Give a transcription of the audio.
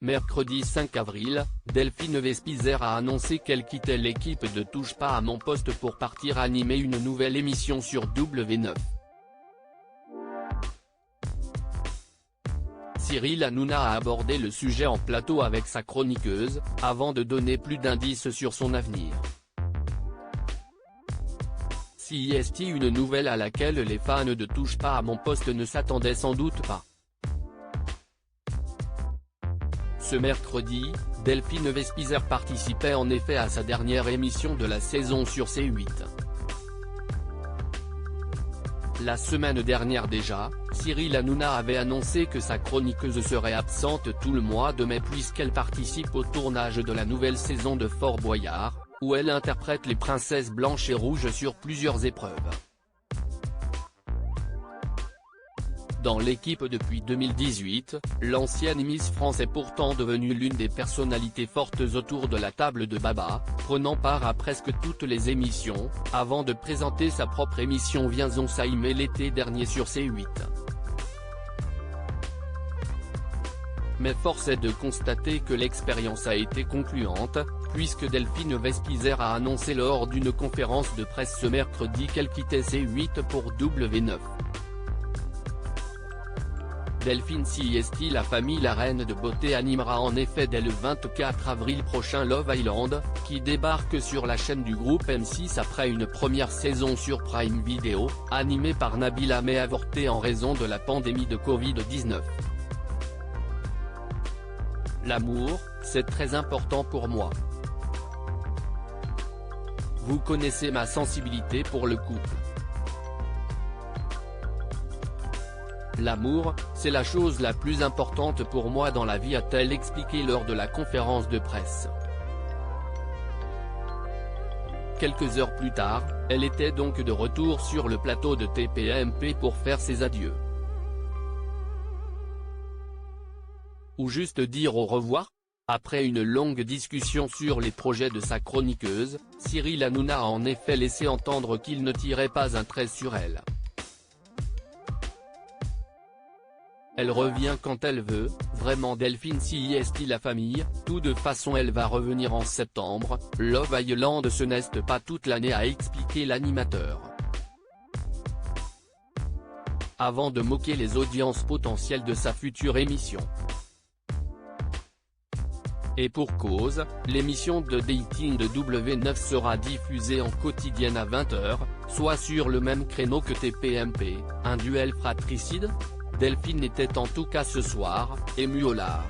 Mercredi 5 avril, Delphine Vespizer a annoncé qu'elle quittait l'équipe de Touche pas à mon poste pour partir animer une nouvelle émission sur W9. Cyril Hanouna a abordé le sujet en plateau avec sa chroniqueuse, avant de donner plus d'indices sur son avenir. CIST, une nouvelle à laquelle les fans de Touche pas à mon poste ne s'attendaient sans doute pas. Ce mercredi, Delphine Vespizer participait en effet à sa dernière émission de la saison sur C8. La semaine dernière déjà, Cyril Hanouna avait annoncé que sa chroniqueuse serait absente tout le mois de mai puisqu'elle participe au tournage de la nouvelle saison de Fort Boyard, où elle interprète les princesses blanches et rouges sur plusieurs épreuves. Dans l'équipe depuis 2018, l'ancienne Miss France est pourtant devenue l'une des personnalités fortes autour de la table de Baba, prenant part à presque toutes les émissions, avant de présenter sa propre émission Viens on s'aimer l'été dernier sur C8. Mais force est de constater que l'expérience a été concluante, puisque Delphine Vespizer a annoncé lors d'une conférence de presse ce mercredi qu'elle quittait C8 pour W9. Delphine CIST, la famille La Reine de Beauté animera en effet dès le 24 avril prochain Love Island, qui débarque sur la chaîne du groupe M6 après une première saison sur Prime Video, animée par Nabila mais avortée en raison de la pandémie de Covid-19. L'amour, c'est très important pour moi. Vous connaissez ma sensibilité pour le couple. L'amour, c'est la chose la plus importante pour moi dans la vie, a-t-elle expliqué lors de la conférence de presse. Quelques heures plus tard, elle était donc de retour sur le plateau de TPMP pour faire ses adieux. Ou juste dire au revoir ? Après une longue discussion sur les projets de sa chroniqueuse, Cyril Hanouna a en effet laissé entendre qu'il ne tirait pas un trait sur elle. Elle revient quand elle veut, vraiment Delphine CIST la famille, tout de façon elle va revenir en septembre, Love Island ce n'est pas toute l'année, a expliqué l'animateur. Avant de moquer les audiences potentielles de sa future émission. Et pour cause, l'émission de dating de W9 sera diffusée en quotidienne à 20h, soit sur le même créneau que TPMP, un duel fratricide ? Delphine était en tout cas ce soir, émue au lard.